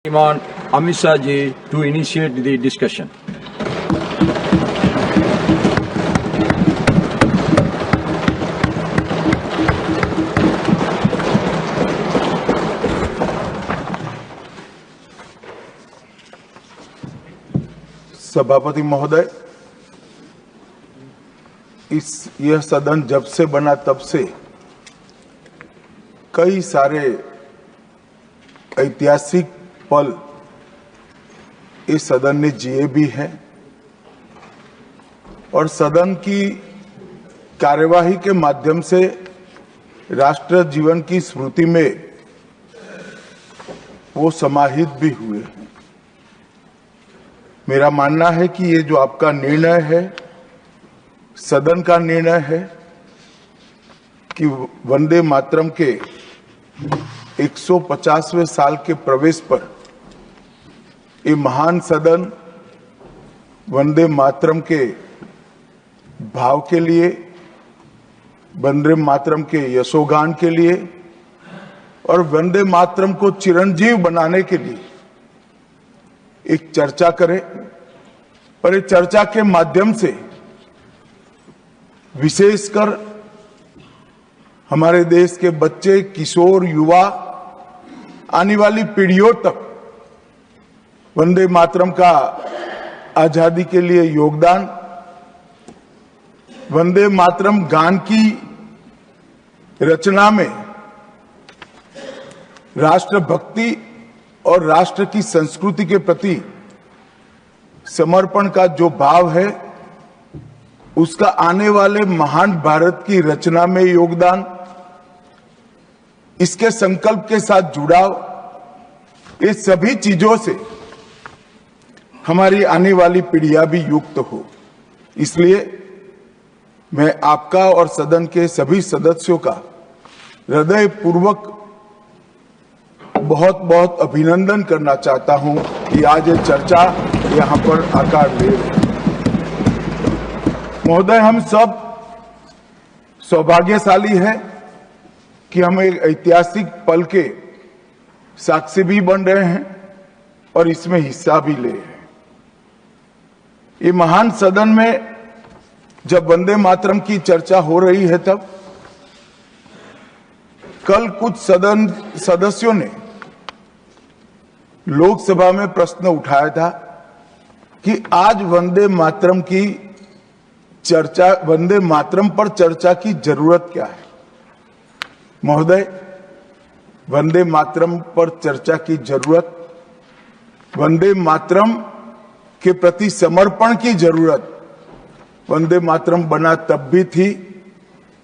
On Amit Shah ji to initiate the discussion. सभापति महोदय, यह सदन जब से बना तब से कई सारे ऐतिहासिक पल इस सदन ने जिए भी हैं और सदन की कार्यवाही के माध्यम से राष्ट्र जीवन की स्मृति में वो समाहित भी हुए हैं। मेरा मानना है कि ये जो आपका निर्णय है, सदन का निर्णय है कि वंदे मातरम के 150वें साल के प्रवेश पर ये महान सदन वंदे मातरम के भाव के लिए, वंदे मातरम के यशोगान के लिए और वंदे मातरम को चिरंजीव बनाने के लिए एक चर्चा करे और इस चर्चा के माध्यम से विशेषकर हमारे देश के बच्चे, किशोर, युवा, आने वाली पीढ़ियों तक वंदे मातरम का आजादी के लिए योगदान, वंदे मातरम गान की रचना में राष्ट्रभक्ति और राष्ट्र की संस्कृति के प्रति समर्पण का जो भाव है, उसका आने वाले महान भारत की रचना में योगदान, इसके संकल्प के साथ जुड़ाव, ये सभी चीजों से हमारी आने वाली पीढ़ियां भी युक्त हो। इसलिए मैं आपका और सदन के सभी सदस्यों का हृदय पूर्वक बहुत बहुत अभिनंदन करना चाहता हूं कि आज ये चर्चा यहां पर आकार ले रही है। महोदय, हम सब सौभाग्यशाली हैं कि हम एक ऐतिहासिक पल के साक्षी भी बन रहे हैं और इसमें हिस्सा भी ले रहे हैं। ये महान सदन में जब वंदे मातरम की चर्चा हो रही है, तब कल कुछ सदन सदस्यों ने लोकसभा में प्रश्न उठाया था कि आज वंदे मातरम की चर्चा, वंदे मातरम पर चर्चा की जरूरत क्या है। महोदय, वंदे मातरम पर चर्चा की जरूरत, वंदे मातरम के प्रति समर्पण की जरूरत वंदे मातरम बना तब भी थी,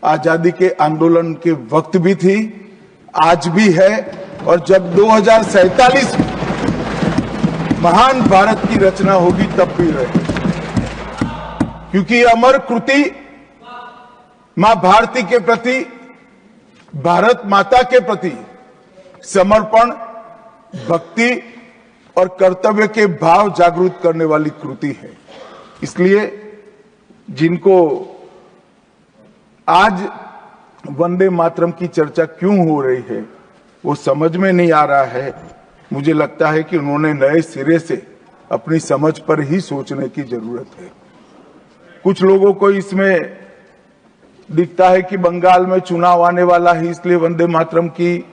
आजादी के आंदोलन के वक्त भी थी, आज भी है और जब 2047 में महान भारत की रचना होगी तब भी रहे, क्योंकि अमर कृति मां भारती के प्रति, भारत माता के प्रति समर्पण, भक्ति और कर्तव्य के भाव जागृत करने वाली कृति है। इसलिए जिनको आज वंदे मातरम की चर्चा क्यों हो रही है वो समझ में नहीं आ रहा है। मुझे लगता है कि उन्होंने नए सिरे से अपनी समझ पर ही सोचने की जरूरत है। कुछ लोगों को इसमें दिखता है कि बंगाल में चुनाव आने वाला है, इसलिए वंदे मातरम की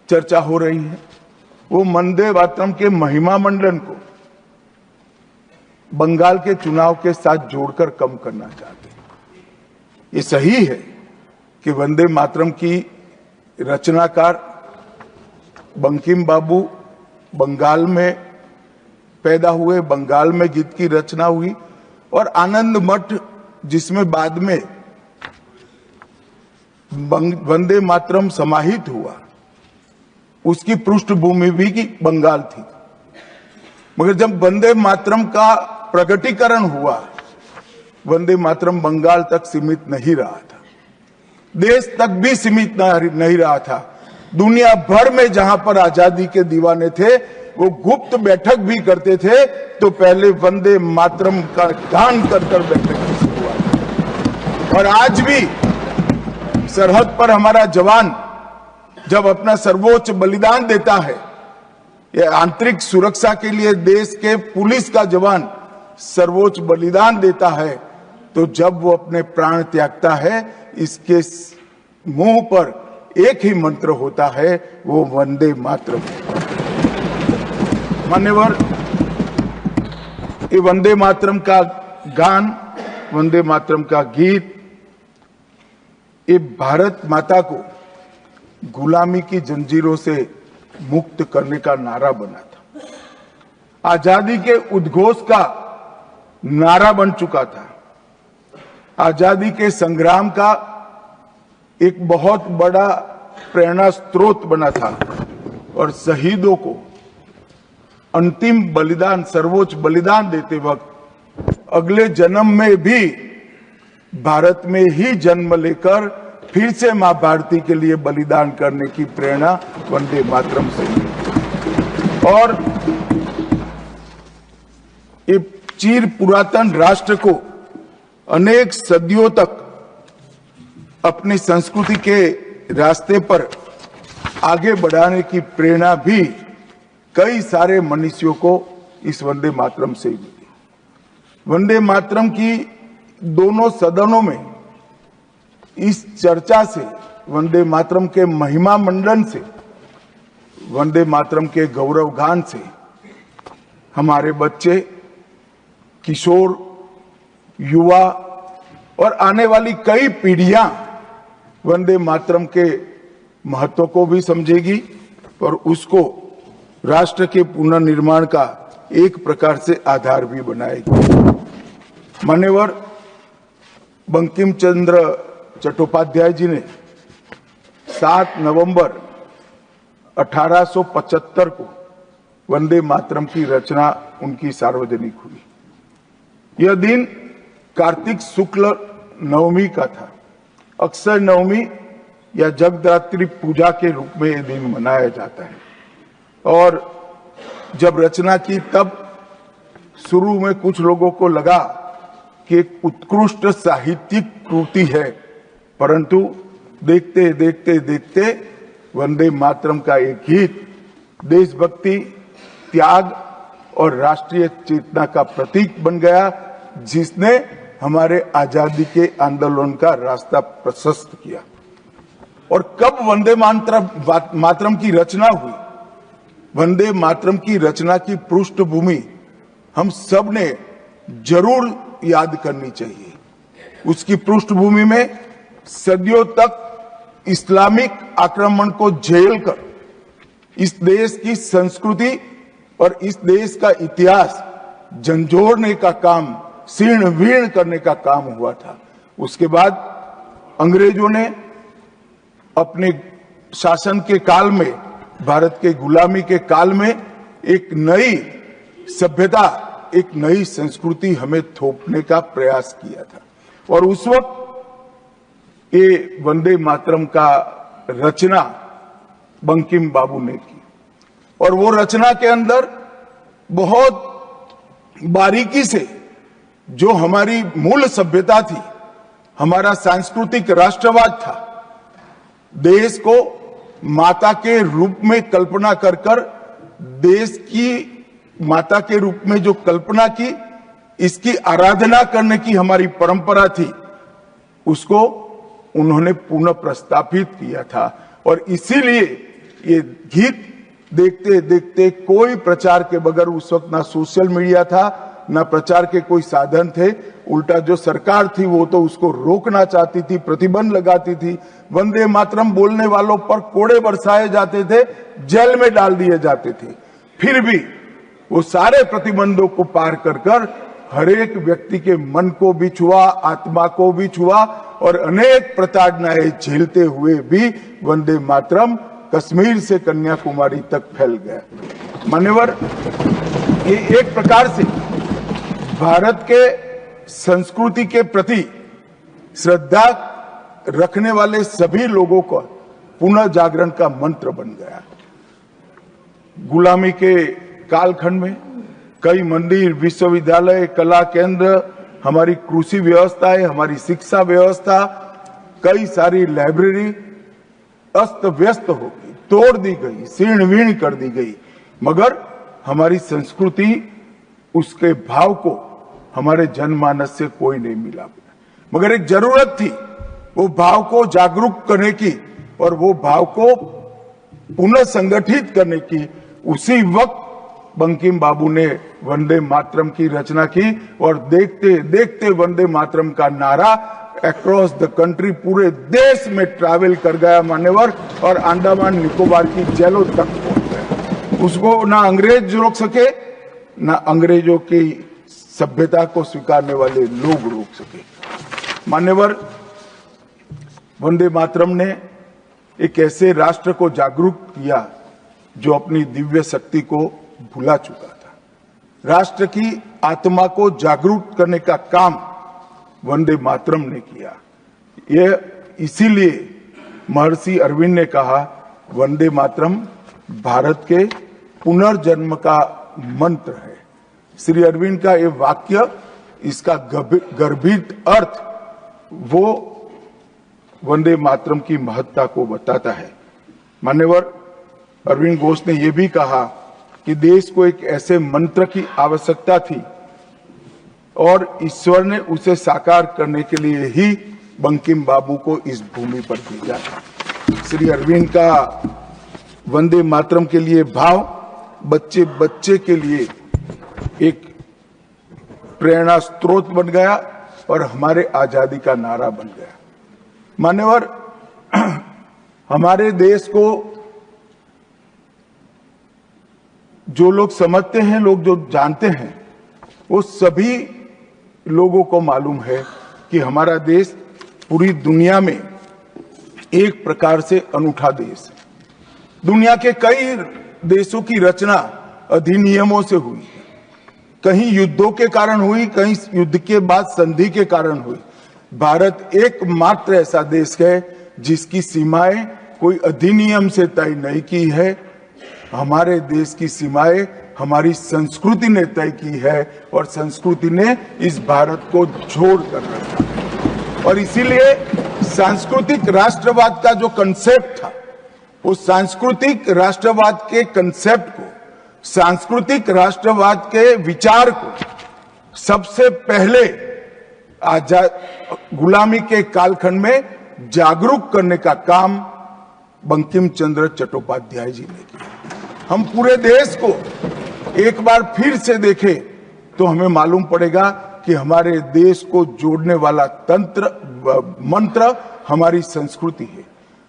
चर्चा हो रही है। वो वंदे मातरम के महिमा मंडन को बंगाल के चुनाव के साथ जोड़कर कम करना चाहते हैं। ये सही है कि वंदे मातरम की रचनाकार बंकिम बाबू बंगाल में पैदा हुए, बंगाल में गीत की रचना हुई और आनंद मठ, जिसमें बाद में वंदे मातरम समाहित हुआ, उसकी पृष्ठभूमि भी की बंगाल थी। मगर जब वंदे मातरम का प्रगटीकरण हुआ, वंदे मातरम बंगाल तक सीमित नहीं रहा था, देश तक भी सीमित नहीं रहा था। दुनिया भर में जहां पर आजादी के दीवाने थे वो गुप्त बैठक भी करते थे तो पहले वंदे मातरम का गान कर बैठक की शुरुआत। और आज भी सरहद पर हमारा जवान जब अपना सर्वोच्च बलिदान देता है ये आंतरिक सुरक्षा के लिए देश के पुलिस का जवान सर्वोच्च बलिदान देता है, तो जब वो अपने प्राण त्यागता है, इसके मुंह पर एक ही मंत्र होता है, वो वंदे मातरम। मान्यवर, ये वंदे मातरम का गान, वंदे मातरम का गीत, ये भारत माता को गुलामी की जंजीरों से मुक्त करने का नारा बना था, आजादी के उद्घोष का नारा बन चुका था, आजादी के संग्राम का एक बहुत बड़ा प्रेरणा स्रोत बना था और शहीदों को अंतिम बलिदान, सर्वोच्च बलिदान देते वक्त अगले जन्म में भी भारत में ही जन्म लेकर फिर से मां भारती के लिए बलिदान करने की प्रेरणा वंदे मातरम से मिली। और ये चिर पुरातन राष्ट्र को अनेक सदियों तक अपनी संस्कृति के रास्ते पर आगे बढ़ाने की प्रेरणा भी कई सारे मनुष्यों को इस वंदे मातरम से मिली। वंदे मातरम की दोनों सदनों में इस चर्चा से, वंदे मातरम के महिमा मंडन से, वंदे मातरम के गौरव गान से हमारे बच्चे, किशोर, युवा और आने वाली कई पीढ़ियां वंदे मातरम के महत्व को भी समझेगी और उसको राष्ट्र के पुनर्निर्माण का एक प्रकार से आधार भी बनाएगी। मान्यवर, बंकिम चंद्र चट्टोपाध्याय जी ने 7 नवंबर 1875 को वंदे मातरम की रचना उनकी सार्वजनिक हुई। यह दिन कार्तिक शुक्ल नवमी का था। अक्षय नवमी या जगदात्री पूजा के रूप में यह दिन मनाया जाता है। और जब रचना की तब शुरू में कुछ लोगों को लगा कि एक उत्कृष्ट साहित्यिक कृति है, परंतु देखते देखते देखते वंदे मातरम का एक गीत देशभक्ति, त्याग और राष्ट्रीय चेतना का प्रतीक बन गया, जिसने हमारे आजादी के आंदोलन का रास्ता प्रशस्त किया। और कब वंदे मातरम की रचना हुई? वंदे मातरम की रचना की पृष्ठभूमि हम सब ने जरूर याद करनी चाहिए। उसकी पृष्ठभूमि में सदियों तक इस्लामिक आक्रमण को झेलकर इस देश की संस्कृति और इस देश का इतिहास झंझोड़ने का काम, शीर्ण वीर्ण करने का काम हुआ था। उसके बाद अंग्रेजों ने अपने शासन के काल में, भारत के गुलामी के काल में एक नई सभ्यता, एक नई संस्कृति हमें थोपने का प्रयास किया था। और उस वक्त ये वंदे मातरम का रचना बंकिम बाबू ने की और वो रचना के अंदर बहुत बारीकी से जो हमारी मूल सभ्यता थी, हमारा सांस्कृतिक राष्ट्रवाद था, देश को माता के रूप में कल्पना कर कर देश की माता के रूप में जो कल्पना की, इसकी आराधना करने की हमारी परंपरा थी, उसको उन्होंने पुनः प्रस्तापित किया था। और इसीलिए ये गीत देखते देखते कोई प्रचार के बगैर, उस वक्त ना सोशल मीडिया था, ना प्रचार के कोई साधन थे, उल्टा जो सरकार थी वो तो उसको रोकना चाहती थी, प्रतिबंध लगाती थी। वंदे मातरम बोलने वालों पर कोड़े बरसाए जाते थे, जेल में डाल दिए जाते थे। फिर भी वो सारे प्रतिबंधों को पार कर कर हर एक व्यक्ति के मन को भी छुआ, आत्मा को भी छुआ और अनेक प्रताड़नाएं झेलते हुए भी वंदे मातरम कश्मीर से कन्याकुमारी तक फैल गया। मान्यवर, ये एक प्रकार से भारत के संस्कृति के प्रति श्रद्धा रखने वाले सभी लोगों का पुनः जागरण का मंत्र बन गया। गुलामी के कालखंड में कई मंदिर, विश्वविद्यालय, कला केंद्र, हमारी कृषि व्यवस्था है, हमारी शिक्षा व्यवस्था, कई सारी लाइब्रेरी अस्त व्यस्त हो गई, तोड़ दी गई, शीर्ण वीर्ण कर दी गई। मगर हमारी संस्कृति, उसके भाव को हमारे जनमानस से कोई नहीं मिला। मगर एक जरूरत थी वो भाव को जागरूक करने की और वो भाव को पुनः संगठित करने की। उसी वक्त बंकिम बाबू ने वंदे मातरम की रचना की और देखते देखते वंदे मातरम का नारा अक्रॉस द कंट्री, पूरे देश में ट्रैवल कर गया मान्यवर, और अंडमान निकोबार की जेलों तक पहुंच गया। उसको ना अंग्रेज रोक सके, ना अंग्रेजों की सभ्यता को स्वीकारने वाले लोग रोक सके। मान्यवर, वंदे मातरम ने एक ऐसे राष्ट्र को जागरूक किया जो अपनी दिव्य शक्ति को भुला चुका था। राष्ट्र की आत्मा को जागरूक करने का काम वंदे मातरम ने किया। यह इसीलिए महर्षि अरविंद ने कहा, वंदे मातरम भारत के पुनर्जन्म का मंत्र है। श्री अरविंद का ये वाक्य, इसका गर्भित अर्थ वो वंदे मातरम की महत्ता को बताता है। मान्यवर, अरविंद घोष ने यह भी कहा कि देश को एक ऐसे मंत्र की आवश्यकता थी और ईश्वर ने उसे साकार करने के लिए ही बंकिम बाबू को इस भूमि पर भेजा था। श्री अरविंद का वंदे मातरम के लिए भाव बच्चे बच्चे के लिए एक प्रेरणा स्रोत बन गया और हमारे आजादी का नारा बन गया। मान्यवर, हमारे देश को जो लोग समझते हैं, लोग जो जानते हैं, वो सभी लोगों को मालूम है कि हमारा देश पूरी दुनिया में एक प्रकार से अनूठा देश है। दुनिया के कई देशों की रचना अधिनियमों से हुई है। कहीं युद्धों के कारण हुई, कहीं युद्ध के बाद संधि के कारण हुई। भारत एकमात्र ऐसा देश है जिसकी सीमाएं कोई अधिनियम से तय नहीं की है। हमारे देश की सीमाएं हमारी संस्कृति ने तय की है और संस्कृति ने इस भारत को जोड़ कर रखा है। और इसीलिए सांस्कृतिक राष्ट्रवाद का जो कंसेप्ट था, वो सांस्कृतिक राष्ट्रवाद के कंसेप्ट को, सांस्कृतिक राष्ट्रवाद के विचार को सबसे पहले गुलामी के कालखंड में जागरूक करने का काम बंकिम चंद्र चट्टोपाध्याय जी ने किया। हम पूरे देश को एक बार फिर से देखें तो हमें मालूम पड़ेगा कि हमारे देश को जोड़ने वाला मंत्र हमारी संस्कृति है।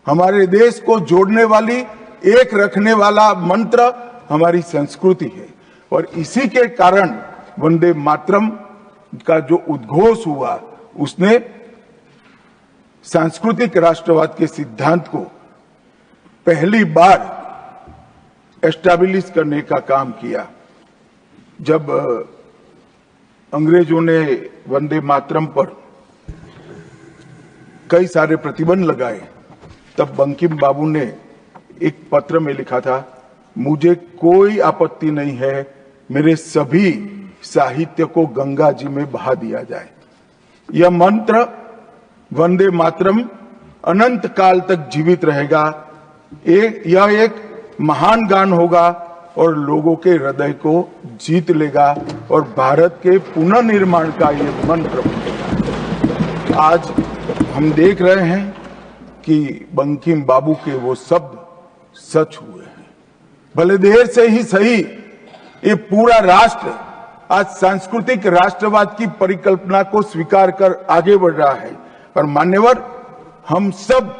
हमारे देश को जोड़ने वाली, एक रखने वाला मंत्र हमारी संस्कृति है। और इसी के कारण वंदे मातरम का जो उद्घोष हुआ, उसने सांस्कृतिक राष्ट्रवाद के सिद्धांत को पहली बार एस्टैब्लिश करने का काम किया। जब अंग्रेजों ने वंदे मातरम पर कई सारे प्रतिबंध लगाए, तब बंकिम बाबू ने एक पत्र में लिखा था, मुझे कोई आपत्ति नहीं है, मेरे सभी साहित्य को गंगा जी में बहा दिया जाए। यह मंत्र वंदे मातरम अनंत काल तक जीवित रहेगा। यह एक महान गान होगा और लोगों के हृदय को जीत लेगा और भारत के पुनर्निर्माण का ये मंत्र बनेगा। आज हम देख रहे हैं कि बंकिम बाबू के वो शब्द सच हुए हैं। भले देर से ही सही, ये पूरा राष्ट्र आज सांस्कृतिक राष्ट्रवाद की परिकल्पना को स्वीकार कर आगे बढ़ रहा है। और मान्यवर, हम सब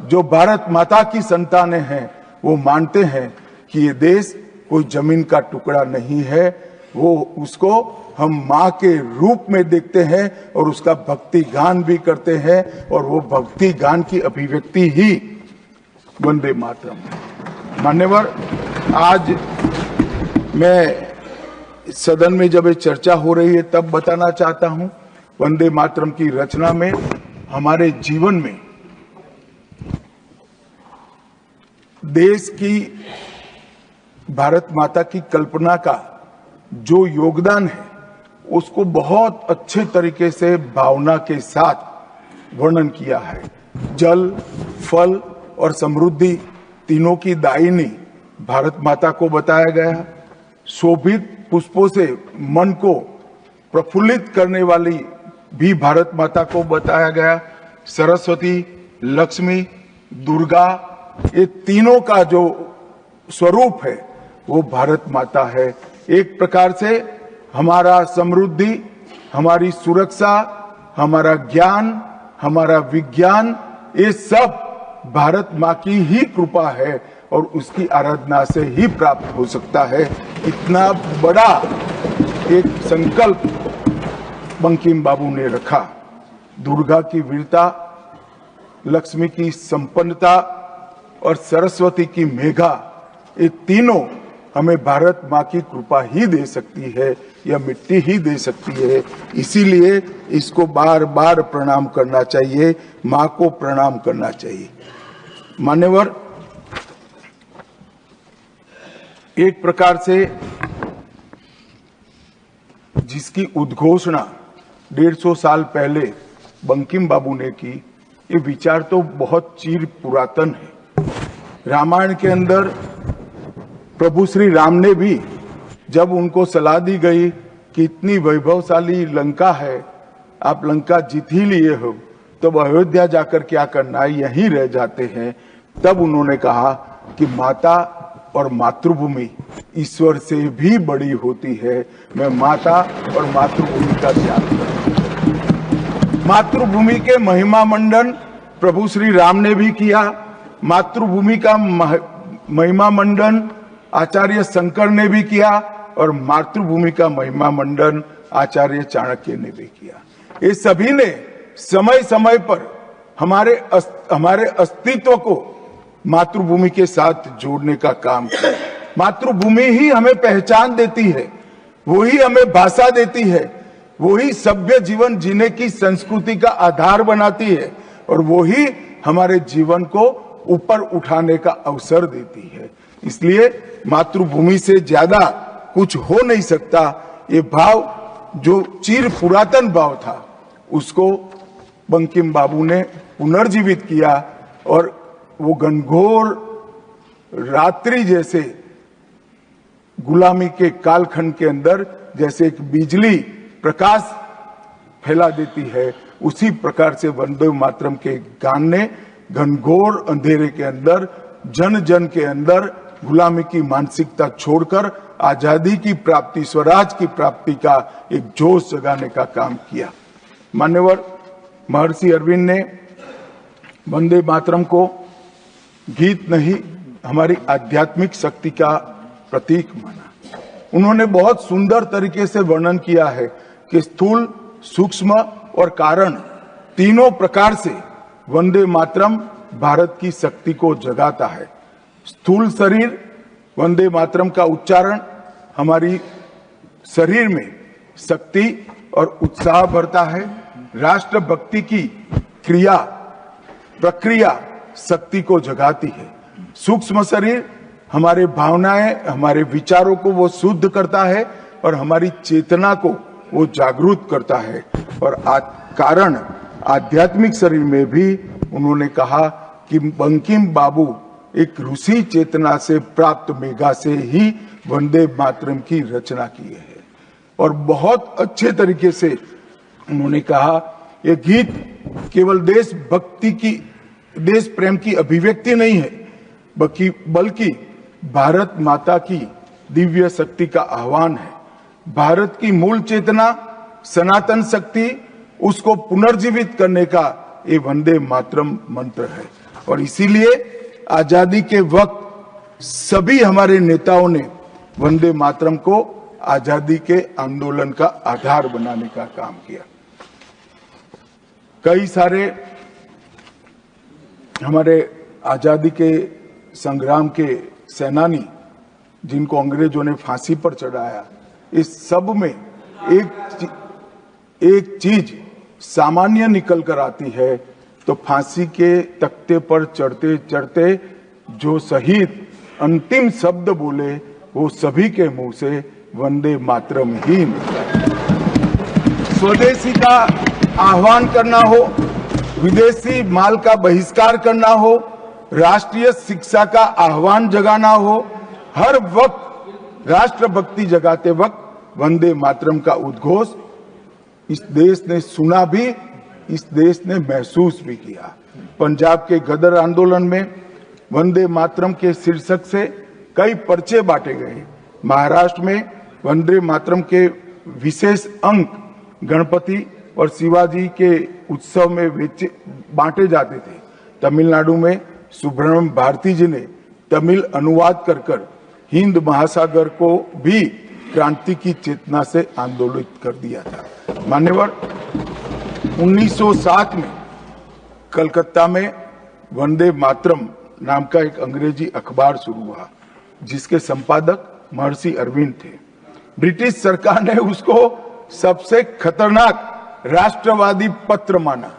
जो भारत माता की संतानें हैं, वो मानते हैं कि ये देश कोई जमीन का टुकड़ा नहीं है। वो उसको हम माँ के रूप में देखते हैं और उसका भक्ति गान भी करते हैं, और वो भक्ति गान की अभिव्यक्ति ही वंदे मातरम है। मान्यवर, आज मैं सदन में जब ये चर्चा हो रही है तब बताना चाहता हूं, वंदे मातरम की रचना में हमारे जीवन में देश की, भारत माता की कल्पना का जो योगदान है, उसको बहुत अच्छे तरीके से भावना के साथ वर्णन किया है। जल, फल और समृद्धि तीनों की दायिनी भारत माता को बताया गया। शोभित पुष्पों से मन को प्रफुल्लित करने वाली भी भारत माता को बताया गया। सरस्वती, लक्ष्मी, दुर्गा, ये तीनों का जो स्वरूप है वो भारत माता है। एक प्रकार से हमारा समृद्धि, हमारी सुरक्षा, हमारा ज्ञान, हमारा विज्ञान, ये सब भारत माँ की ही कृपा है और उसकी आराधना से ही प्राप्त हो सकता है। इतना बड़ा एक संकल्प बंकिम बाबू ने रखा। दुर्गा की वीरता, लक्ष्मी की संपन्नता और सरस्वती की मेघा, ये तीनों हमें भारत माँ की कृपा ही दे सकती है या मिट्टी ही दे सकती है। इसीलिए इसको बार बार प्रणाम करना चाहिए, माँ को प्रणाम करना चाहिए। मान्यवर, एक प्रकार से जिसकी उद्घोषणा 150 साल पहले बंकिम बाबू ने की, ये विचार तो बहुत चिर पुरातन है। रामायण के अंदर प्रभु श्री राम ने भी जब उनको सलाह दी गई कि इतनी वैभवशाली लंका है, आप लंका जीत ही लिए हो, तब अयोध्या जाकर क्या करना है, यहीं रह जाते हैं। तब उन्होंने कहा कि माता और मातृभूमि ईश्वर से भी बड़ी होती है। मैं माता और मातृभूमि का त्याग करूं। मातृभूमि के महिमा मंडन प्रभु श्री राम ने भी किया। मातृभूमि का महिमा मंडन आचार्य शंकर ने भी किया और मातृभूमि का महिमा मंडन आचार्य चाणक्य ने भी किया। ये सभी ने समय समय पर हमारे अस्तित्व को मातृभूमि के साथ जोड़ने का काम किया। मातृभूमि ही हमें पहचान देती है, वही हमें भाषा देती है, वही सभ्य जीवन जीने की संस्कृति का आधार बनाती है और वही हमारे जीवन को ऊपर उठाने का अवसर देती है। इसलिए मातृभूमि से ज्यादा कुछ हो नहीं सकता। ये भाव जो चिर पुरातन भाव था, उसको बंकिम बाबू ने पुनर्जीवित किया और वो घनघोर रात्रि जैसे गुलामी के कालखंड के अंदर जैसे एक बिजली प्रकाश फैला देती है, उसी प्रकार से वंदे मातरम के गान ने घनघोर अंधेरे के अंदर, जन जन के अंदर गुलामी की मानसिकता छोड़कर आजादी की प्राप्ति, स्वराज की प्राप्ति का एक जोश जगाने का काम किया। मान्यवर, महर्षि अरविंद ने वंदे मातरम को गीत नहीं, हमारी आध्यात्मिक शक्ति का प्रतीक माना। उन्होंने बहुत सुंदर तरीके से वर्णन किया है कि स्थूल, सूक्ष्म और कारण तीनों प्रकार से वंदे मातरम भारत की शक्ति को जगाता है। स्थूल शरीर, वंदे मातरम का उच्चारण हमारी शरीर में शक्ति और उत्साह भरता है। राष्ट्रभक्ति की क्रिया प्रक्रिया शक्ति को जगाती है। सूक्ष्म शरीर हमारे भावनाएं, हमारे विचारों को वो शुद्ध करता है और हमारी चेतना को वो जागरूक करता है। और कारण आध्यात्मिक शरीर में भी उन्होंने कहा कि बंकिम बाबू एक ऋषि चेतना से प्राप्त मेघा से ही वंदे मातरम की रचना की है। और बहुत अच्छे तरीके से उन्होंने कहा, ये गीत केवल देशभक्ति की, देश प्रेम की अभिव्यक्ति नहीं है, बल्कि भारत माता की दिव्य शक्ति का आह्वान है। भारत की मूल चेतना, सनातन शक्ति, उसको पुनर्जीवित करने का ये वंदे मातरम मंत्र है। और इसीलिए आजादी के वक्त सभी हमारे नेताओं ने वंदे मातरम को आजादी के आंदोलन का आधार बनाने का काम किया। कई सारे हमारे आजादी के संग्राम के सेनानी जिनको अंग्रेजों ने फांसी पर चढ़ाया, इस सब में एक चीज सामान्य निकल कर आती है, तो फांसी के तख्ते पर चढ़ते चढ़ते जो शहीद अंतिम शब्द बोले वो सभी के मुंह से वंदे मातरम ही निकला। स्वदेशी का आह्वान करना हो, विदेशी माल का बहिष्कार करना हो, राष्ट्रीय शिक्षा का आह्वान जगाना हो, हर वक्त राष्ट्रभक्ति जगाते वक्त वंदे मातरम का उद्घोष इस देश ने सुना भी, इस देश ने महसूस भी किया। पंजाब के गदर आंदोलन में वंदे मातरम के शीर्षक से कई पर्चे बांटे गए। महाराष्ट्र में वंदे मातरम के विशेष अंक गणपति और शिवाजी के उत्सव में बांटे जाते थे। तमिलनाडु में सुब्रह्मण्यम भारती जी ने तमिल अनुवाद कर हिंद महासागर को भी क्रांति की चेतना से आंदोलित कर दिया था। मान्यवर, 1907 में कलकत्ता में वंदे मातरम नाम का एक अंग्रेजी अखबार शुरू हुआ, जिसके संपादक महर्षि अरविंद थे। ब्रिटिश सरकार ने उसको सबसे खतरनाक राष्ट्रवादी पत्र माना।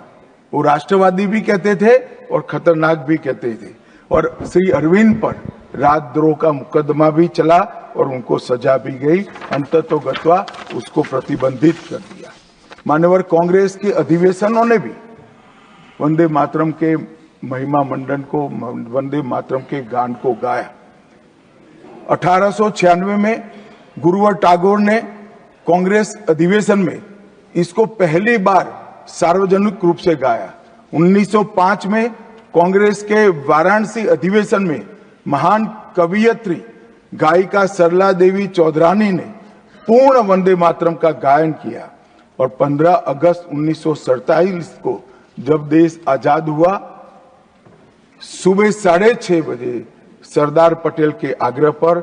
वो राष्ट्रवादी भी कहते थे और खतरनाक भी कहते थे, और श्री अरविंद पर राजद्रोह का मुकदमा भी चला और उनको सजा भी गई। अंततोगत्वा उसको प्रतिबंधित कर दिया। मान्यवर, कांग्रेस के अधिवेशनों ने भी वंदे मातरम के महिमा मंडन को, वंदे मातरम के गान को गाया। 1896 में गुरुवर टैगोर ने कांग्रेस अधिवेशन में इसको पहली बार सार्वजनिक रूप से गाया। 1905 में कांग्रेस के वाराणसी अधिवेशन में महान कवियत्री गायिका सरला देवी चौधरानी ने पूर्ण वंदे मातरम का गायन किया। और 15 अगस्त 1947 को जब देश आजाद हुआ, सुबह 6:30 बजे सरदार पटेल के आग्रह पर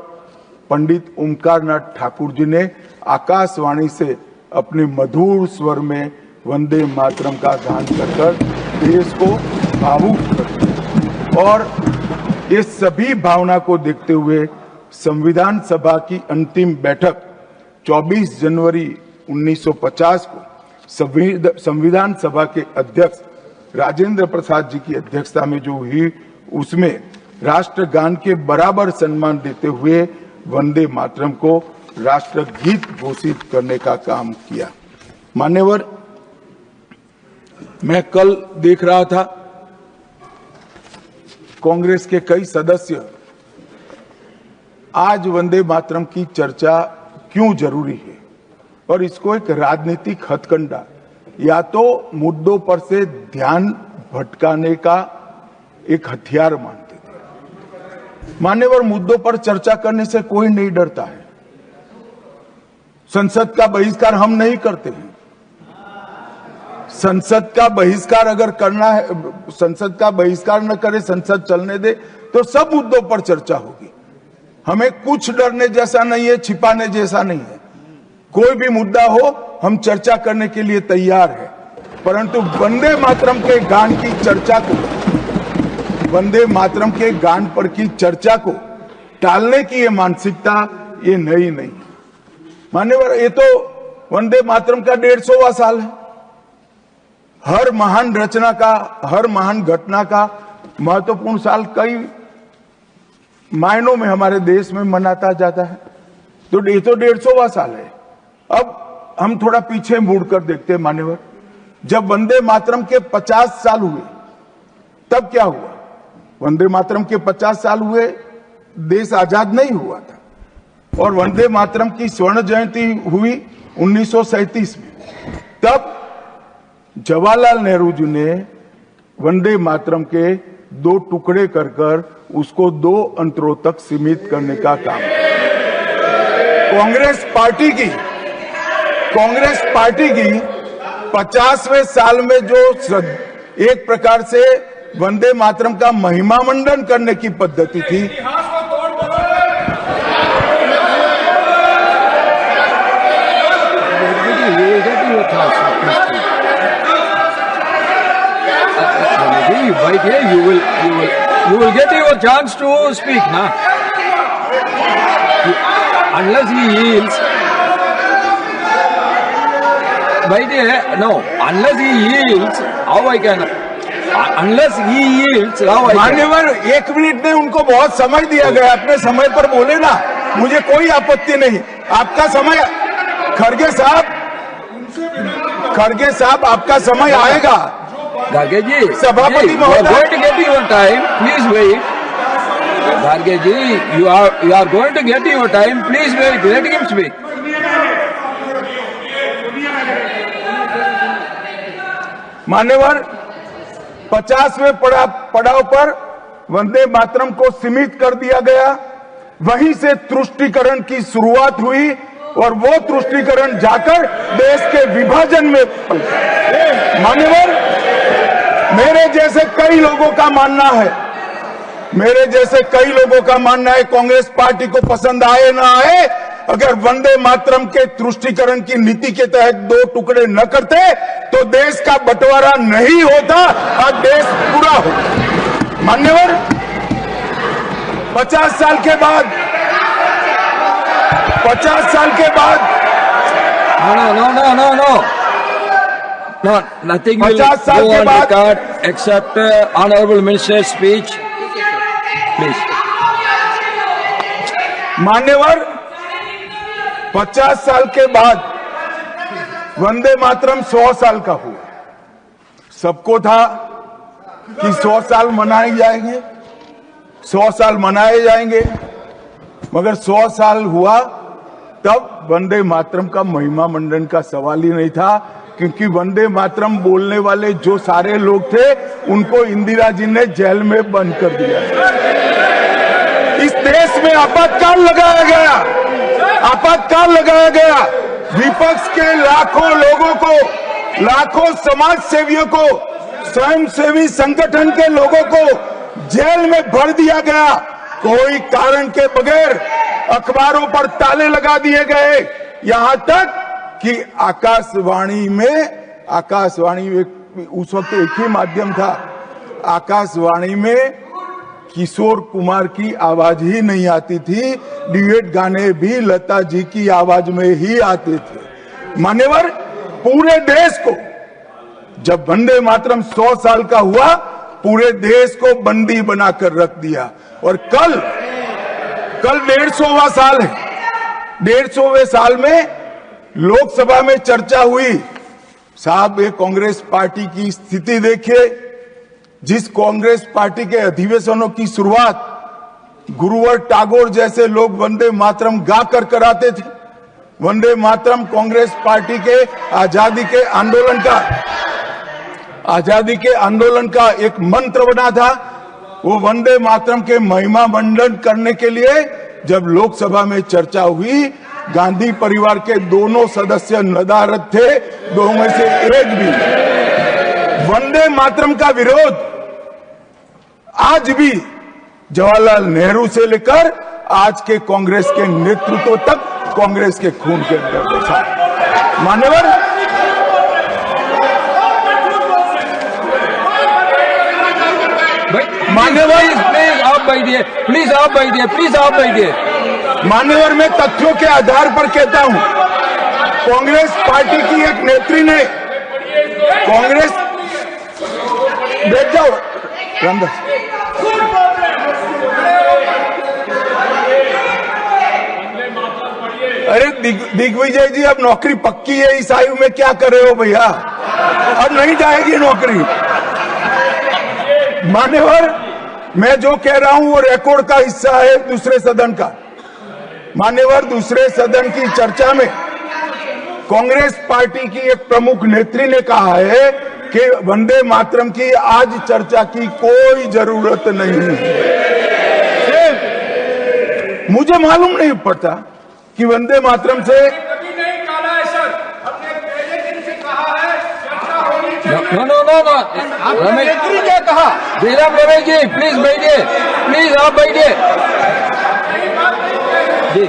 पंडित ओमकारनाथ ठाकुर जी ने आकाशवाणी से अपने मधुर स्वर में वंदे मातरम का गान कर देश को भावुक कर दिया। और ये सभी भावना को देखते हुए संविधान सभा की अंतिम बैठक 24 जनवरी 1950 को संविधान सभा के अध्यक्ष राजेंद्र प्रसाद जी की अध्यक्षता में जो हुई, उसमें राष्ट्रगान के बराबर सम्मान देते हुए वंदे मातरम को राष्ट्रगीत घोषित करने का काम किया। मान्यवर, मैं कल देख रहा था कांग्रेस के कई सदस्य आज वंदे मातरम की चर्चा क्यों जरूरी है और इसको एक राजनीतिक हथकंडा या तो मुद्दों पर से ध्यान भटकाने का एक हथियार मानते थे। मान्यवर, मुद्दों पर चर्चा करने से कोई नहीं डरता है। संसद का बहिष्कार हम नहीं करते हैं। संसद का बहिष्कार अगर करना है, संसद का बहिष्कार न करे, संसद चलने दे, तो सब मुद्दों पर चर्चा होगी। हमें कुछ डरने जैसा नहीं है, छिपाने जैसा नहीं है। कोई भी मुद्दा हो, हम चर्चा करने के लिए तैयार है। परंतु वंदे मातरम के गान की चर्चा को, वंदे मातरम के गान पर की चर्चा को टालने की ये मानसिकता ये नई नहीं। मान्यवर, ये तो वंदे मातरम का 150वां साल है। हर महान रचना का, हर महान घटना का महत्वपूर्ण साल कई मायनों में हमारे देश में मनाता जाता है। तो ये तो 150वां साल है। अब हम थोड़ा पीछे मुड़कर देखते हैं। मान्यवर, जब वंदे मातरम के 50 साल हुए तब क्या हुआ? वंदे मातरम के 50 साल हुए, देश आजाद नहीं हुआ था। और वंदे मातरम की स्वर्ण जयंती हुई 1937 में। तब जवाहरलाल नेहरू जी ने वंदे मातरम के 2 टुकड़े कर उसको 2 अंतरों तक सीमित करने का काम किया। कांग्रेस पार्टी की 50वें साल में जो एक प्रकार से वंदे मातरम का महिमा मंडन करने की पद्धति थी, right here you will get your chance to speak na. Unless he yields, right here, no, unless he yields, how I can, unless he yields, how I can. मान्यवर, 1 मिनट में उनको बहुत समय दिया गया, अपने समय पर बोले ना, मुझे कोई आपत्ति नहीं। आपका समय, खड़गे साहब आपका समय आएगा। Garge ji, सभापति महोदय, going to get your time. Please wait. Garge ji, you are going to get your time. Please wait. Let him speak. मान्यवर 50वें पड़ाव पर वंदे मातरम को सीमित कर दिया गया। वहीं से तुष्टीकरण की शुरुआत हुई और वो तुष्टीकरण जाकर देश के विभाजन में मान्यवर मेरे जैसे कई लोगों का मानना है कांग्रेस पार्टी को पसंद आए ना आए, अगर वंदे मातरम के तुष्टीकरण की नीति के तहत 2 टुकड़े न करते तो देश का बंटवारा नहीं होता और देश पूरा होता। मान्यवर 50 साल के बाद No, nothing will 50 साल go के on बाद record except honorable minister's speech. Please. मान्यवर 50 साल के बाद वंदे मातरम 100 साल का हुआ। सबको था कि 100 साल मनाए जाएंगे, 100 साल मनाए जाएंगे, मगर 100 साल हुआ तब वंदे मातरम का महिमा मंडन का सवाल ही नहीं था, क्योंकि वंदे मातरम बोलने वाले जो सारे लोग थे उनको इंदिरा जी ने जेल में बंद कर दिया। इस देश में आपातकाल लगाया गया। विपक्ष के लाखों लोगों को, लाखों समाज सेवियों को, स्वयंसेवी संगठन के लोगों को जेल में भर दिया गया। कोई कारण के बगैर अखबारों पर ताले लगा दिए गए। यहां तक कि आकाशवाणी में उस वक्त एक ही माध्यम था, आकाशवाणी में किशोर कुमार की आवाज ही नहीं आती थी, ड्यूएट गाने भी लता जी की आवाज में ही आते थे। मान्यवर पूरे देश को जब वंदे मातरम 100 साल का हुआ, पूरे देश को बंदी बनाकर रख दिया। और कल 150वां साल है। 150वें साल में लोकसभा में चर्चा हुई। साहब ये कांग्रेस पार्टी की स्थिति देखिए, जिस कांग्रेस पार्टी के अधिवेशनों की शुरुआत गुरुवर टैगोर जैसे लोग वंदे मातरम गाकर कराते थे। वंदे मातरम कांग्रेस पार्टी के आजादी के आंदोलन का एक मंत्र बना था। वो वंदे मातरम के महिमा मंडन करने के लिए जब लोकसभा में चर्चा हुई, गांधी परिवार के दोनों सदस्य नदारद थे, दो में से एक भी। वंदे मातरम का विरोध आज भी जवाहरलाल नेहरू से लेकर आज के कांग्रेस के नेतृत्व तक कांग्रेस के खून के अंदर बसा। मान्यवर प्लीज आप बैठिए। मान्यवर मैं तथ्यों के आधार पर कहता हूं, कांग्रेस पार्टी की एक नेत्री ने कांग्रेस बैठ जाओ रामदास। अरे दिग्विजय जी, अब नौकरी पक्की है, इस आयु में क्या कर रहे हो भैया? अब नहीं जाएगी नौकरी। मान्यवर मैं जो कह रहा हूं वो रिकॉर्ड का हिस्सा है दूसरे सदन का। मान्यवर दूसरे सदन की चर्चा में कांग्रेस पार्टी की एक प्रमुख नेत्री ने कहा है कि वंदे मातरम की आज चर्चा की कोई जरूरत नहीं है। मुझे मालूम नहीं पड़ता कि वंदे मातरम से नेत्री क्या कहा? जयराम रमेश जी प्लीज बैठिए, प्लीज आप बैठिए जी।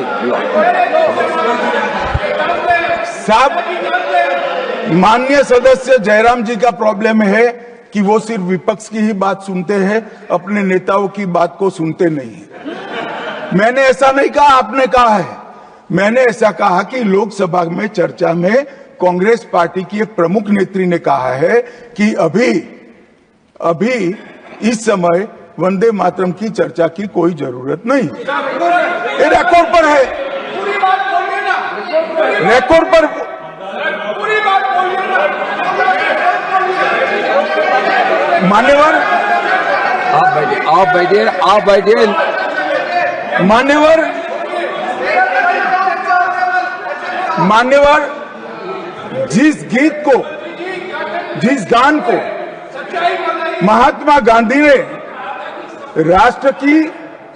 साहब माननीय सदस्य जयराम जी का प्रॉब्लम है कि वो सिर्फ विपक्ष की ही बात सुनते हैं, अपने नेताओं की बात को सुनते नहीं है। मैंने ऐसा नहीं कहा, आपने कहा है। मैंने ऐसा कहा कि लोकसभा में चर्चा में कांग्रेस पार्टी की एक प्रमुख नेत्री ने कहा है कि अभी इस समय वंदे मातरम की चर्चा की कोई जरूरत नहीं। ये रिकॉर्ड पर है, रिकॉर्ड पर। मान्यवर आप बैठिए मान्यवर जिस गीत को, जिस गान को महात्मा गांधी ने राष्ट्र की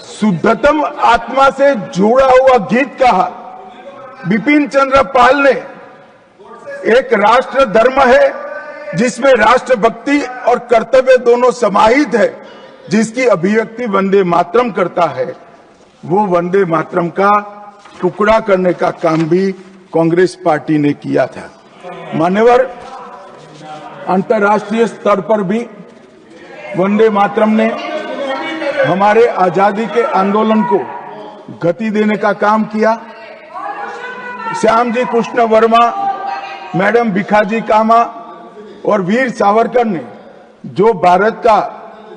शुद्धतम आत्मा से जुड़ा हुआ गीत कहा, बिपिन चंद्र पाल ने एक राष्ट्र धर्म है जिसमें राष्ट्रभक्ति और कर्तव्य दोनों समाहित है, जिसकी अभिव्यक्ति वंदे मातरम करता है, वो वंदे मातरम का टुकड़ा करने का काम भी कांग्रेस पार्टी ने किया था। मान्यवर, अंतर्राष्ट्रीय स्तर पर भी वंदे मातरम ने हमारे आजादी के आंदोलन को गति देने का काम किया। श्यामजी कृष्ण वर्मा, मैडम भिखाजी कामा और वीर सावरकर ने जो भारत का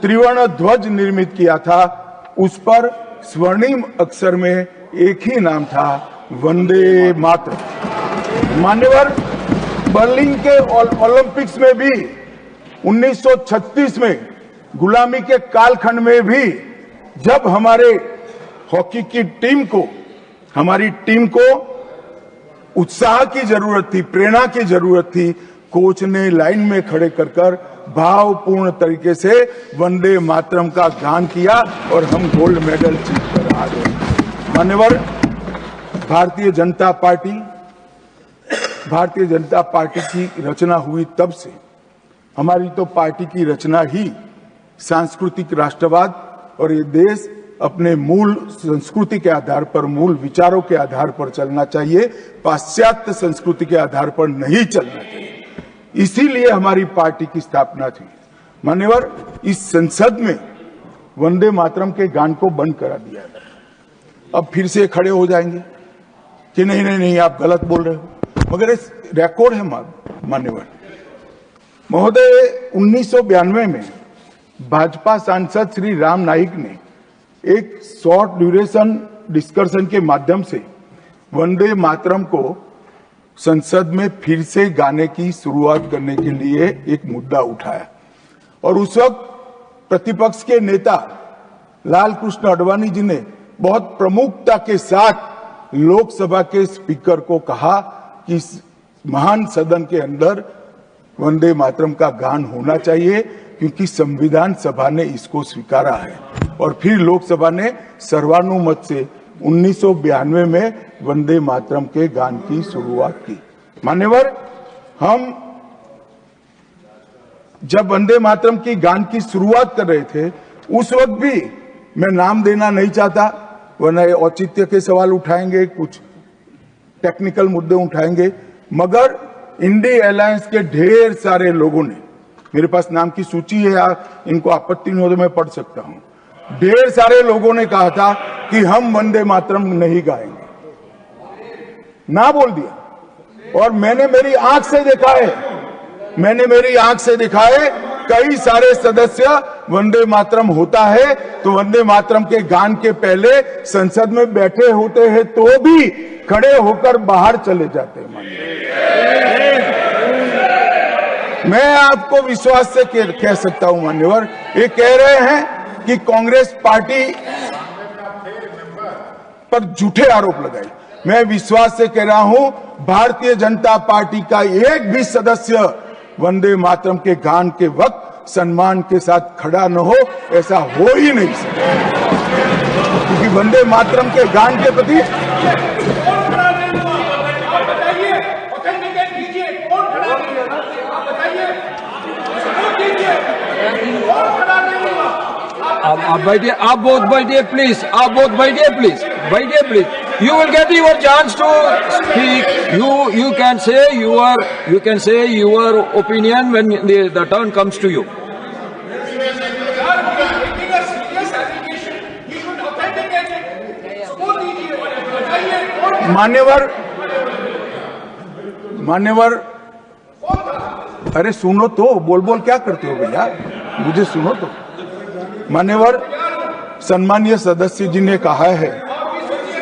त्रिवर्ण ध्वज निर्मित किया था, उस पर स्वर्णिम अक्षर में एक ही नाम था, वंदे मातरम। मान्यवर, बर्लिन के ओलंपिक्स में भी 1936 में गुलामी के कालखंड में भी जब हमारे हॉकी की टीम को, हमारी टीम को उत्साह की जरूरत थी, प्रेरणा की जरूरत थी, कोच ने लाइन में खड़े कर भावपूर्ण तरीके से वंदे मातरम का गान किया और हम गोल्ड मेडल जीतकर आ गए। मान्यवर, भारतीय जनता पार्टी की रचना हुई तब से। हमारी तो पार्टी की रचना ही सांस्कृतिक राष्ट्रवाद और ये देश अपने मूल संस्कृति के आधार पर, मूल विचारों के आधार पर चलना चाहिए, पाश्चात्य संस्कृति के आधार पर नहीं चलना चाहिए। इसीलिए हमारी पार्टी की स्थापना थी। मान्यवर, इस संसद में वंदे मातरम के गान को बंद करा दिया गया। अब फिर से खड़े हो जाएंगे कि नहीं नहीं नहीं, आप गलत बोल रहे हो, मगर इस रिकॉर्ड है मान्यवर महोदय। 1992 में भाजपा सांसद श्री राम नाईक ने एक शॉर्ट ड्यूरेशन डिस्कशन के माध्यम से वंदे मातरम को संसद में फिर से गाने की शुरुआत करने के लिए एक मुद्दा उठाया और उस वक्त प्रतिपक्ष के नेता लाल कृष्ण आडवाणी जी ने बहुत प्रमुखता के साथ लोकसभा के स्पीकर को कहा कि इस महान सदन के अंदर वंदे मातरम का गान होना चाहिए, क्योंकि संविधान सभा ने इसको स्वीकारा है। और फिर लोकसभा ने सर्वानुमत से 1992 में वंदे मातरम के गान की शुरुआत की। मान्यवर, हम जब वंदे मातरम की गान की शुरुआत कर रहे थे, उस वक्त भी मैं नाम देना नहीं चाहता, वरना औचित्य के सवाल उठाएंगे, कुछ टेक्निकल मुद्दे उठाएंगे, मगर इंडी अलायंस के ढेर सारे लोगों ने, मेरे पास नाम की सूची है, इनको आपत्ति नहीं हो तो मैं पढ़ सकता हूं, ढेर सारे लोगों ने कहा था कि हम वंदे मातरम नहीं गाएंगे, ना बोल दिया। और मैंने मेरी आंख से देखा है, कई सारे सदस्य वंदे मातरम होता है तो वंदे मातरम के गान के पहले संसद में बैठे होते हैं तो भी खड़े होकर बाहर चले जाते हैं। मैं आपको विश्वास से कह सकता हूं मान्यवर, ये कह रहे हैं कि कांग्रेस पार्टी पर झूठे आरोप लगाए। मैं विश्वास से कह रहा हूं, भारतीय जनता पार्टी का एक भी सदस्य वंदे मातरम के गान के वक्त सम्मान के साथ खड़ा न हो, ऐसा हो ही नहीं सकता, क्योंकि वंदे मातरम के गान के प्रति आप बैठिए, आप बोथ बैठिए प्लीज, आप बोथ बैठिए प्लीज, बैठिए please. You will get your chance to speak. You can say your opinion when the turn comes to you. मान्यवर, अरे सुनो तो, बोल क्या करते हो भैया, मुझे सुनो तो। मान्यवर, सम्मानीय सदस्य जी ने कहा है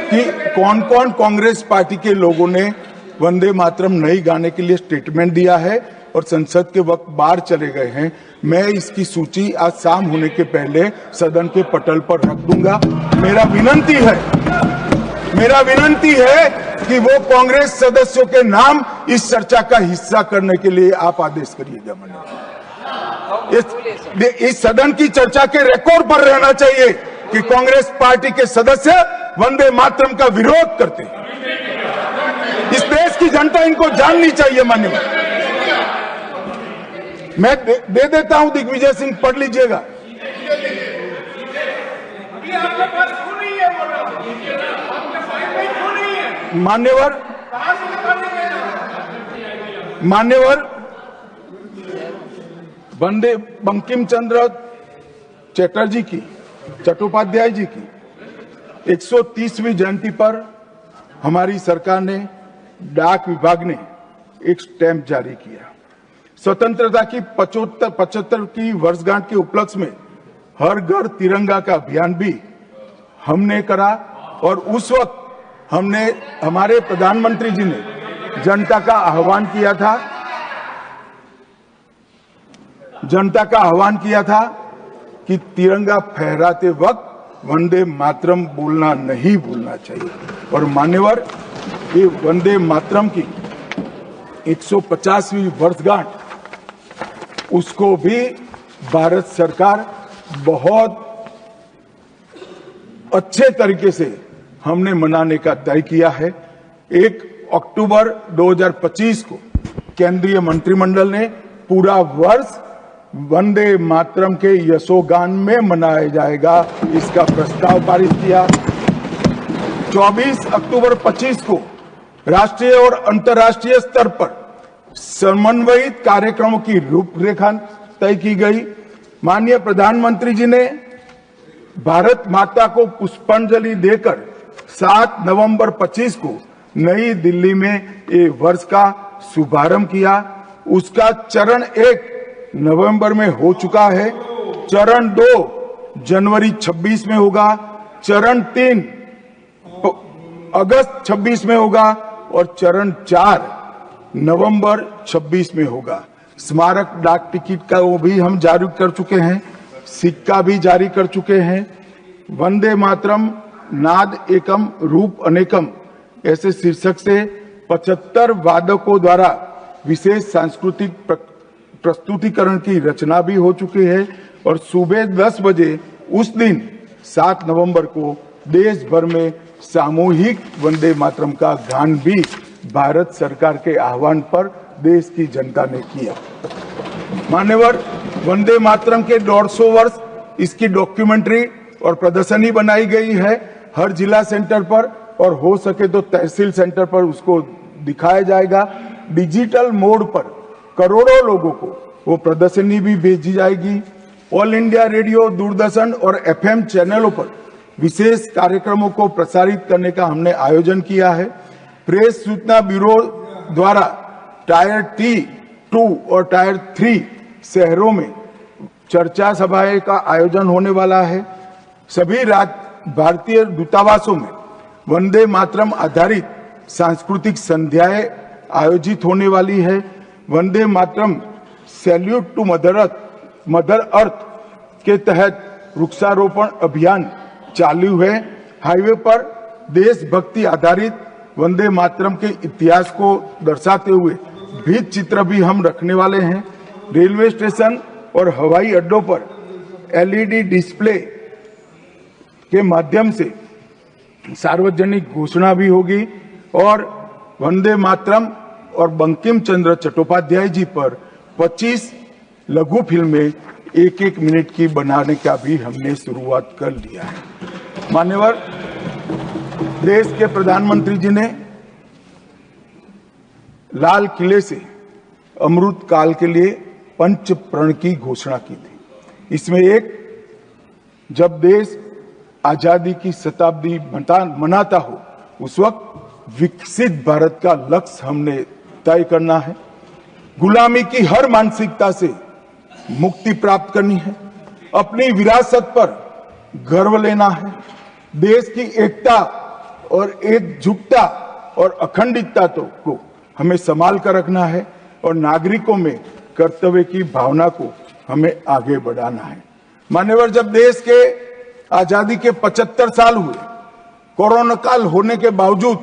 कि कौन कौन कांग्रेस पार्टी के लोगों ने वंदे मातरम नहीं गाने के लिए स्टेटमेंट दिया है, और संसद के वक्त बाहर चले गए हैं, मैं इसकी सूची आज शाम होने के पहले सदन के पटल पर रख दूंगा। मेरा विनंती है कि वो कांग्रेस सदस्यों के नाम इस चर्चा का हिस्सा करने के लिए आप आदेश करिएगा। इस सदन की चर्चा के रिकॉर्ड पर रहना चाहिए कि कांग्रेस पार्टी के सदस्य वंदे मातरम का विरोध करते हैं। इस देश की जनता इनको जाननी चाहिए। मान्यवर, मैं दे देता हूं, दिग्विजय सिंह पढ़ लीजिएगा। मान्यवर, वंदे बंकिम चंद्र चटर्जी की, चट्टोपाध्याय जी की 130वीं जयंती पर हमारी सरकार ने, डाक विभाग ने एक स्टैंप जारी किया। स्वतंत्रता की 75 की वर्षगांठ के उपलक्ष्य में हर घर तिरंगा का अभियान भी हमने करा और उस वक्त हमारे प्रधानमंत्री जी ने जनता का आह्वान किया था कि तिरंगा फहराते वक्त वंदे मातरम बोलना नहीं भूलना चाहिए। और मान्यवर, ये वंदे मातरम की 150वीं वर्षगांठ, उसको भी भारत सरकार बहुत अच्छे तरीके से हमने मनाने का तय किया है। 1 अक्टूबर 2025 को केंद्रीय मंत्रिमंडल ने पूरा वर्ष वंदे मातरम के यशोगान में मनाया जाएगा, इसका प्रस्ताव पारित किया। 24 अक्टूबर 25 को राष्ट्रीय और अंतर्राष्ट्रीय स्तर पर समन्वयित कार्यक्रमों की रूपरेखा तय की गई। माननीय प्रधानमंत्री जी ने भारत माता को पुष्पांजलि देकर 7 नवंबर 25 को नई दिल्ली में ये वर्ष का शुभारंभ किया। उसका चरण 1 नवंबर में हो चुका है, चरण 2 जनवरी 26 में होगा, चरण 3 अगस्त 26 में होगा और चरण 4 नवंबर 26 में होगा। स्मारक डाक टिकट का वो भी हम जारी कर चुके हैं, सिक्का भी जारी कर चुके हैं। वंदे मातरम नाद एकम रूप अनेकम ऐसे शीर्षक से 75 वादकों द्वारा विशेष सांस्कृतिक प्रस्तुतिकरण की रचना भी हो चुकी है और सुबह 10 बजे उस दिन 7 नवंबर को देश भर में सामूहिक वंदे मातरम का गान भी भारत सरकार के आह्वान पर देश की जनता ने किया। मान्यवर, वंदे मातरम के 150 वर्ष, इसकी डॉक्यूमेंट्री और प्रदर्शनी बनाई गई है हर जिला सेंटर पर, और हो सके तो तहसील सेंटर पर उसको दिखाया जाएगा। डिजिटल मोड पर करोड़ों लोगों को वो प्रदर्शनी भी भेजी जाएगी। ऑल इंडिया रेडियो, दूरदर्शन और FM चैनलों पर विशेष कार्यक्रमों को प्रसारित करने का हमने आयोजन किया है। प्रेस सूचना ब्यूरो द्वारा टायर T2 और टायर 3 शहरों में चर्चा सभाएं का आयोजन होने वाला है। सभी भारतीय दूतावासों में वंदे मातरम आधारित सांस्कृतिक संध्याएं आयोजित होने वाली है। Vande Mataram salute to mother earth के तहत वृक्षारोपण अभियान चालू है। हाईवे पर देशभक्ति आधारित वंदे मातरम के इतिहास को दर्शाते हुए भित्ति चित्र भी हम रखने वाले हैं। रेलवे स्टेशन और हवाई अड्डों पर LED डिस्प्ले के माध्यम से सार्वजनिक घोषणा भी होगी और वंदे मातरम और बंकिम चंद्र चट्टोपाध्याय जी पर 25 लघु फिल्में 1-1 मिनट की बनाने का भी हमने शुरुआत कर लिया है। मान्यवर, देश के प्रधानमंत्री जी ने लाल किले से अमृत काल के लिए पंच प्रण की घोषणा की थी। इसमें एक, जब देश आजादी की शताब्दी मनाता हो उस वक्त विकसित भारत का लक्ष्य हमने तय करना है। गुलामी की हर मानसिकता से मुक्ति प्राप्त करनी है। अपनी विरासत पर गर्व लेना है। देश की एकता और एकजुटता और अखंडितता को हमें संभाल कर रखना है। और नागरिकों में कर्तव्य की भावना को हमें आगे बढ़ाना है। मान्यवर, जब देश के आजादी के 75 साल हुए, कोरोना काल होने के बावजूद